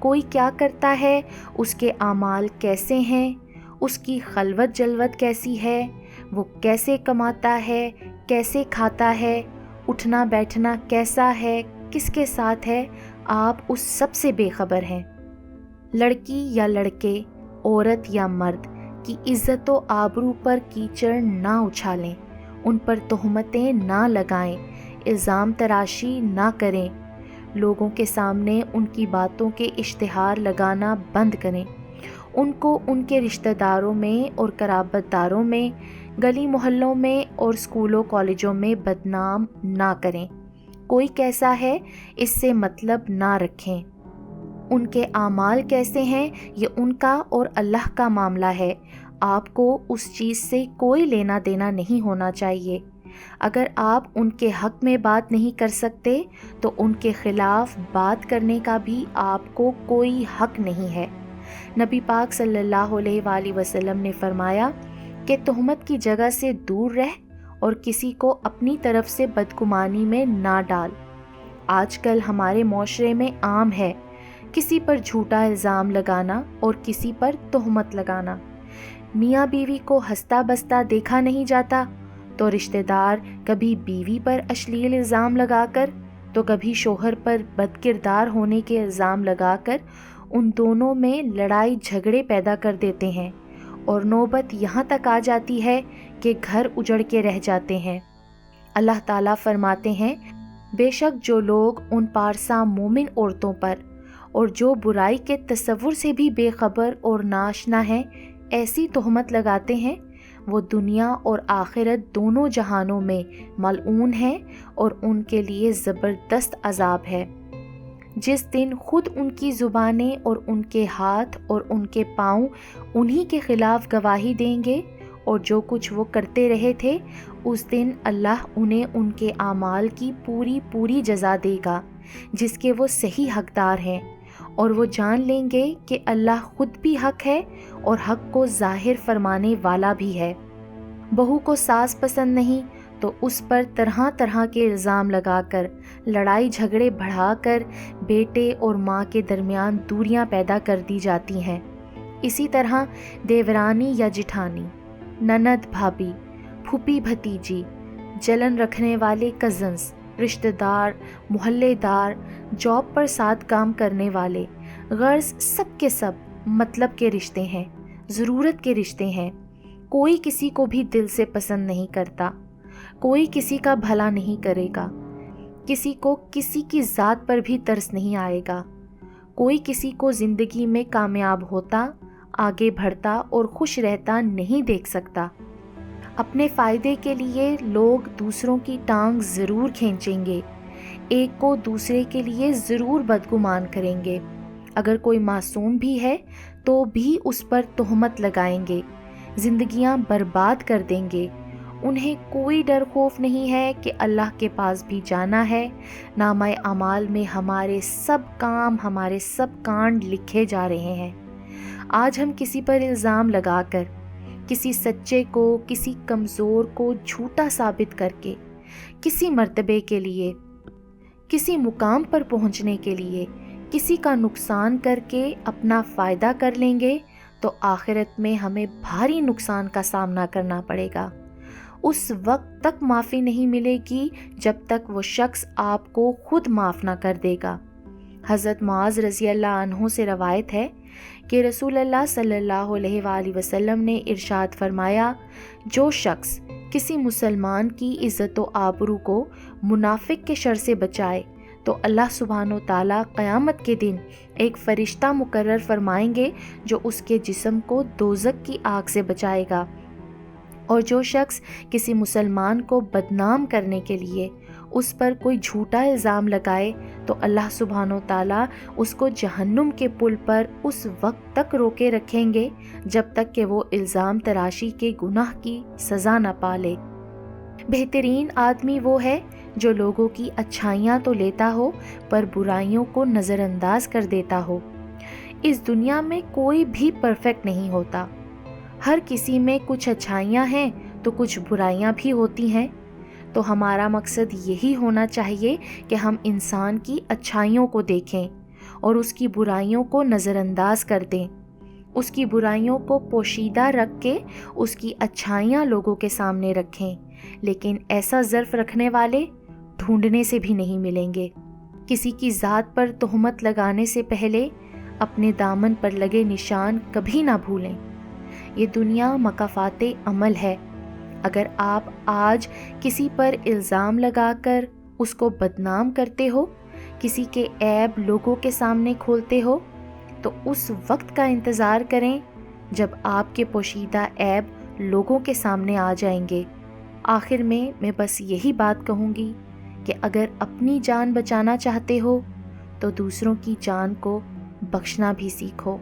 کوئی کیا کرتا ہے، اس کے اعمال کیسے ہیں، اس کی خلوت جلوت کیسی ہے، وہ کیسے کماتا ہے، کیسے کھاتا ہے، اٹھنا بیٹھنا کیسا ہے، کس کے ساتھ ہے، آپ اس سب سے بے خبر ہیں۔ لڑکی یا لڑکے، عورت یا مرد کی عزت و آبرو پر کیچڑ نہ اچھالیں، ان پر تہمتیں نہ لگائیں، الزام تراشی نہ کریں، لوگوں کے سامنے ان کی باتوں کے اشتہار لگانا بند کریں، ان کو ان کے رشتہ داروں میں اور قرابت داروں میں، گلی محلوں میں اور اسکولوں کالجوں میں بدنام نہ کریں۔ کوئی کیسا ہے اس سے مطلب نہ رکھیں، ان کے اعمال کیسے ہیں یہ ان کا اور اللہ کا معاملہ ہے، آپ کو اس چیز سے کوئی لینا دینا نہیں ہونا چاہیے۔ اگر آپ ان کے حق میں بات نہیں کر سکتے تو ان کے خلاف بات کرنے کا بھی آپ کو کوئی حق نہیں ہے۔ نبی پاک صلی اللہ علیہ وآلہ وسلم نے فرمایا کہ تہمت کی جگہ سے دور رہ اور کسی کو اپنی طرف سے بدگمانی میں نہ ڈال۔ آج کل ہمارے معاشرے میں عام ہے کسی پر جھوٹا الزام لگانا اور کسی پر تہمت لگانا۔ میاں بیوی کو ہنستا بستا دیکھا نہیں جاتا تو رشتہ دار کبھی بیوی پر اشلیل الزام لگا کر تو کبھی شوہر پر بد کردار ہونے کے الزام لگا کر ان دونوں میں لڑائی جھگڑے پیدا کر دیتے ہیں، اور نوبت یہاں تک آ جاتی ہے کہ گھر اجڑ کے رہ جاتے ہیں۔ اللہ تعالیٰ فرماتے ہیں، بے شک جو لوگ ان پارسا مومن عورتوں پر اور جو برائی کے تصور سے بھی بے خبر اور ناشنا ہیں ایسی تہمت لگاتے ہیں، وہ دنیا اور آخرت دونوں جہانوں میں ملعون ہیں اور ان کے لیے زبردست عذاب ہے۔ جس دن خود ان کی زبانیں اور ان کے ہاتھ اور ان کے پاؤں انہی کے خلاف گواہی دیں گے، اور جو کچھ وہ کرتے رہے تھے اس دن اللہ انہیں ان کے اعمال کی پوری جزا دے گا جس کے وہ صحیح حقدار ہیں، اور وہ جان لیں گے کہ اللہ خود بھی حق ہے اور حق کو ظاہر فرمانے والا بھی ہے۔ بہو کو ساس پسند نہیں تو اس پر طرح طرح کے الزام لگا کر، لڑائی جھگڑے بڑھا کر بیٹے اور ماں کے درمیان دوریاں پیدا کر دی جاتی ہیں۔ اسی طرح دیورانی یا جٹھانی، نند بھابھی، پھوپھی بھتیجی، جلن رکھنے والے کزنز، رشتہ دار، محلے دار، جاب پر ساتھ کام کرنے والے، غرض سب کے سب مطلب کے رشتے ہیں، ضرورت کے رشتے ہیں۔ کوئی کسی کو بھی دل سے پسند نہیں کرتا، کوئی کسی کا بھلا نہیں کرے گا، کسی کو کسی کی ذات پر بھی ترس نہیں آئے گا، کوئی کسی کو زندگی میں کامیاب ہوتا، آگے بڑھتا اور خوش رہتا نہیں دیکھ سکتا۔ اپنے فائدے کے لیے لوگ دوسروں کی ٹانگ ضرور کھینچیں گے، ایک کو دوسرے کے لیے ضرور بدگمان کریں گے، اگر کوئی معصوم بھی ہے تو بھی اس پر تہمت لگائیں گے، زندگیاں برباد کر دیں گے۔ انہیں کوئی ڈر خوف نہیں ہے کہ اللہ کے پاس بھی جانا ہے، نامہ اعمال میں ہمارے سب کام، ہمارے سب کانڈ لکھے جا رہے ہیں۔ آج ہم کسی پر الزام لگا کر، کسی سچے کو، کسی کمزور کو جھوٹا ثابت کر کے، کسی مرتبے کے لیے، کسی مقام پر پہنچنے کے لیے کسی کا نقصان کر کے اپنا فائدہ کر لیں گے تو آخرت میں ہمیں بھاری نقصان کا سامنا کرنا پڑے گا۔ اس وقت تک معافی نہیں ملے گی جب تک وہ شخص آپ کو خود معاف نہ کر دے گا۔ حضرت معاذ رضی اللہ عنہ سے روایت ہے کہ رسول اللہ صلی اللہ علیہ وآلہ وسلم نے ارشاد فرمایا، جو شخص کسی مسلمان کی عزت و آبرو کو منافق کے شر سے بچائے تو اللہ سبحانہ و تعالیٰ قیامت کے دن ایک فرشتہ مقرر فرمائیں گے جو اس کے جسم کو دوزخ کی آگ سے بچائے گا، اور جو شخص کسی مسلمان کو بدنام کرنے کے لیے اس پر کوئی جھوٹا الزام لگائے تو اللہ سبحانہ و تعالیٰ اس کو جہنم کے پل پر اس وقت تک روکے رکھیں گے جب تک کہ وہ الزام تراشی کے گناہ کی سزا نہ پالے۔ بہترین آدمی وہ ہے جو لوگوں کی اچھائیاں تو لیتا ہو پر برائیوں کو نظر انداز کر دیتا ہو۔ اس دنیا میں کوئی بھی پرفیکٹ نہیں ہوتا، ہر کسی میں کچھ اچھائیاں ہیں تو کچھ برائیاں بھی ہوتی ہیں، تو ہمارا مقصد یہی ہونا چاہیے کہ ہم انسان کی اچھائیوں کو دیکھیں اور اس کی برائیوں کو نظر انداز کر دیں، اس کی برائیوں کو پوشیدہ رکھ کے اس کی اچھائیاں لوگوں کے سامنے رکھیں، لیکن ایسا ظرف رکھنے والے ڈھونڈنے سے بھی نہیں ملیں گے۔ کسی کی ذات پر تہمت لگانے سے پہلے اپنے دامن پر لگے نشان کبھی نہ بھولیں۔ یہ دنیا مکافات عمل ہے۔ اگر آپ آج کسی پر الزام لگا کر اس کو بدنام کرتے ہو، کسی کے عیب لوگوں کے سامنے کھولتے ہو، تو اس وقت کا انتظار کریں جب آپ کے پوشیدہ عیب لوگوں کے سامنے آ جائیں گے۔ آخر میں بس یہی بات کہوں گی کہ اگر اپنی جان بچانا چاہتے ہو تو دوسروں کی جان کو بخشنا بھی سیکھو۔